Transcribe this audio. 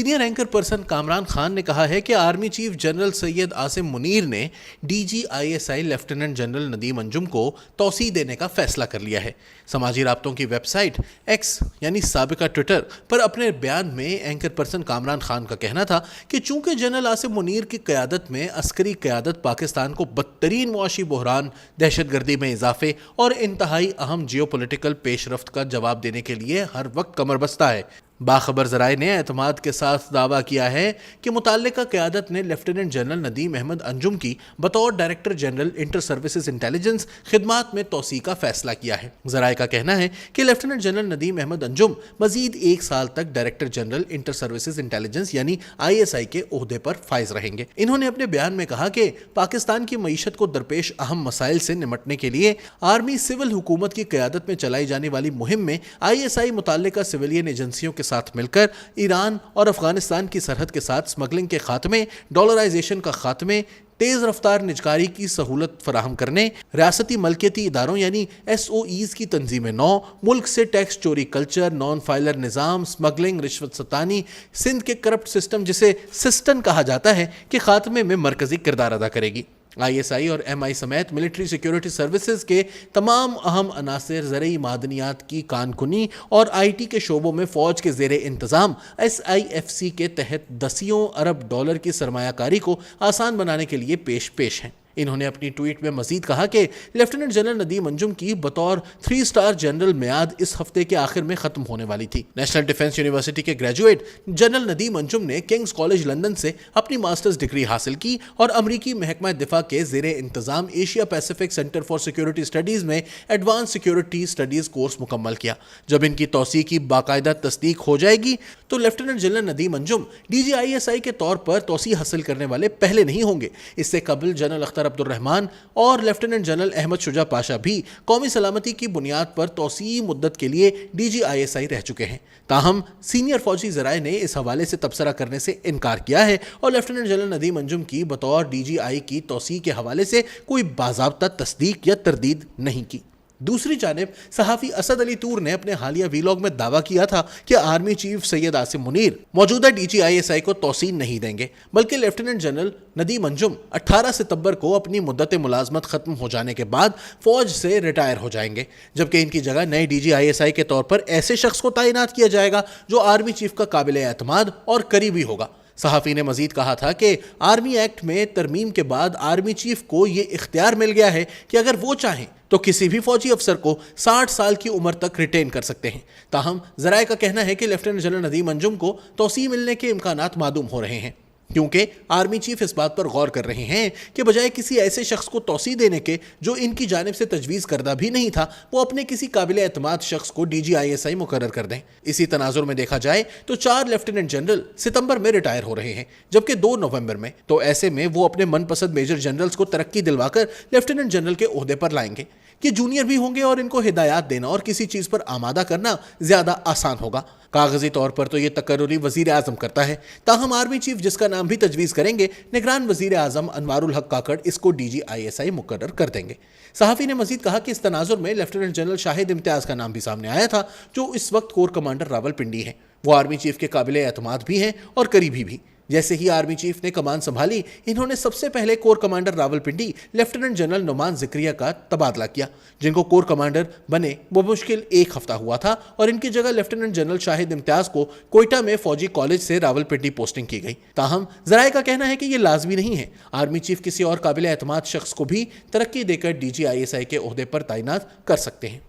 Senior anchor person Kamran Khan نے کہا ہے کہ army chief general Syed Asim Munir نے D G I S I lieutenant general Nadeem Anjum کو توسیع دینے کا فیصلہ کر لیا ہے۔ سماجی رابطوں کی ویب سائٹ ایکس یعنی سابقہ ٹویٹر پر اپنے بیان میں اینکر پرسن کامران خان کا کہنا تھا کہ چونکہ جنرل عاصم منیر کی قیادت میں عسکری قیادت پاکستان کو بدترین معاشی بحران، دہشت گردی میں اضافے اور انتہائی اہم جیو پولیٹیکل پیش رفت کا جواب دینے کے لیے ہر وقت کمر بستہ ہے۔ باخبر ذرائع نے اعتماد کے ساتھ دعویٰ کیا ہے کہ متعلقہ قیادت نے لیفٹیننٹ جنرل ندیم احمد انجم کی بطور director general inter services intelligence خدمات میں توسیع کا فیصلہ کیا ہے۔ ذرائع کا کہنا ہے کہ لیفٹیننٹ جنرل ندیم احمد انجم مزید 1 سال تک director general inter services intelligence یعنی آئی ایس آئی کے عہدے پر فائز رہیں گے۔ انہوں نے اپنے بیان میں کہا کہ پاکستان کی معیشت کو درپیش اہم مسائل سے نمٹنے کے لیے آرمی سول حکومت کی قیادت میں چلائی جانے والی مہم میں آئی ایس آئی متعلقہ سویلین ایجنسیوں کے ساتھ مل کر ایران اور افغانستان کی سرحد کے ساتھ سمگلنگ کے خاتمے، ڈالرائزیشن کا خاتمے، تیز رفتار نجکاری کی سہولت فراہم کرنے، ریاستی ملکیتی اداروں یعنی ایس او ایز کی تنظیم نو، ملک سے ٹیکس چوری کلچر، نان فائلر نظام، سمگلنگ، رشوت ستانی، سندھ کے کرپٹ سسٹم جسے سسٹن کہا جاتا ہے کے خاتمے میں مرکزی کردار ادا کرے گی۔ آئی ایس آئی اور ایم آئی سمیت ملٹری سیکیورٹی سروسز کے تمام اہم عناصر زرعی معدنیات کی کان کنی اور آئی ٹی کے شعبوں میں فوج کے زیر انتظام ایس آئی ایف سی کے تحت دسیوں ارب ڈالر کی سرمایہ کاری کو آسان بنانے کے لیے پیش ہیں۔ انہوں نے اپنی ٹویٹ میں مزید کہا کہ لیفٹیننٹ جنرل ندیم انجم کی بطور 3 اسٹار جنرل میعاد اس ہفتے کے آخر میں ختم ہونے والی تھی۔ نیشنل ڈیفنس یونیورسٹی کے گریجویٹ جنرل ندیم انجم نے کنگز کالج لندن سے اپنی ماسٹرز ڈگری حاصل کی اور امریکی محکمہ دفاع کے زیر انتظام Asia Pacific centre for security studies میں ایڈوانس سیکیورٹی اسٹڈیز کورس مکمل کیا۔ جب ان کی توسیع کی باقاعدہ تصدیق ہو جائے گی تو lieutenant general Nadeem Anjum D G I S I کے طور پر توسیع حاصل کرنے والے پہلے نہیں ہوں گے۔ اس سے قبل جنرل اختر عبد الرحمان اور لیفٹیننٹ جنرل احمد شجاع پاشا بھی قومی سلامتی کی بنیاد پر توسیعی مدت کے لیے ڈی جی آئی ایس آئی رہ چکے ہیں۔ تاہم سینئر فوجی ذرائع نے اس حوالے سے تبصرہ کرنے سے انکار کیا ہے اور لیفٹیننٹ جنرل ندیم انجم کی بطور ڈی جی آئی کی توسیع کے حوالے سے کوئی باضابطہ تصدیق یا تردید نہیں کی۔ دوسری جانب صحافی اسد علی طور نے اپنے حالیہ ویلاگ میں دعویٰ کیا تھا کہ آرمی چیف سید عاصم منیر موجودہ ڈی جی آئی ایس آئی کو توسیع نہیں دیں گے، بلکہ لیفٹیننٹ جنرل ندیم انجم 18 ستمبر کو اپنی مدت ملازمت ختم ہو جانے کے بعد فوج سے ریٹائر ہو جائیں گے، جبکہ ان کی جگہ نئے D G I S I کے طور پر ایسے شخص کو تعینات کیا جائے گا جو آرمی چیف کا قابل اعتماد اور قریبی ہوگا۔ صحافی نے مزید کہا تھا کہ آرمی ایکٹ میں ترمیم کے بعد آرمی چیف کو یہ اختیار مل گیا ہے کہ اگر وہ چاہیں تو کسی بھی فوجی افسر کو 60 سال کی عمر تک ریٹین کر سکتے ہیں۔ تاہم ذرائع کا کہنا ہے کہ لیفٹیننٹ جنرل ندیم انجم کو توسیع ملنے کے امکانات معدوم ہو رہے ہیں، کیونکہ آرمی چیف اس بات پر غور کر رہے ہیں کہ بجائے کسی ایسے شخص کو توسیع دینے کے جو ان کی جانب سے تجویز کردہ بھی نہیں تھا، وہ اپنے کسی قابل اعتماد شخص کو ڈی جی آئی ایس آئی مقرر کر دیں۔ اسی تناظر میں دیکھا جائے تو 4 لیفٹیننٹ جنرل ستمبر میں ریٹائر ہو رہے ہیں، جبکہ 2 نومبر میں، تو ایسے میں وہ اپنے من پسند میجر جنرلز کو ترقی دلوا کر لیفٹیننٹ جنرل کے عہدے پر لائیں گے۔ یہ جونیئر بھی ہوں گے اور ان کو ہدایات دینا اور کسی چیز پر آمادہ کرنا زیادہ آسان ہوگا۔ کاغذی طور پر تو یہ تقرری وزیر اعظم کرتا ہے، تاہم آرمی چیف جس کا نام بھی تجویز کریں گے، نگران وزیر اعظم انوار الحق کاکڑ اس کو ڈی جی آئی ایس آئی مقرر کر دیں گے۔ صحافی نے مزید کہا کہ اس تناظر میں لیفٹیننٹ جنرل شاہد امتیاز کا نام بھی سامنے آیا تھا، جو اس وقت کور کمانڈر راولپنڈی ہیں۔ وہ آرمی چیف کے قابل اعتماد بھی ہیں اور قریبی بھی۔ جیسے ہی آرمی چیف نے کمان سنبھالی، انہوں نے سب سے پہلے corps commander Rawalpindi lieutenant general Nauman Zakaria کا تبادلہ کیا، جن کو کور کمانڈر بنے بمشکل 1 ہفتہ ہوا تھا، اور ان کی جگہ لیفٹیننٹ جنرل شاہد امتیاز کو کوئٹہ میں فوجی کالج سے راولپنڈی پوسٹنگ کی گئی۔ تاہم ذرائع کا کہنا ہے کہ یہ لازمی نہیں ہے، آرمی چیف کسی اور قابل اعتماد شخص کو بھی ترقی دے کر D G I S I کے عہدے پر تعینات کر سکتے ہیں۔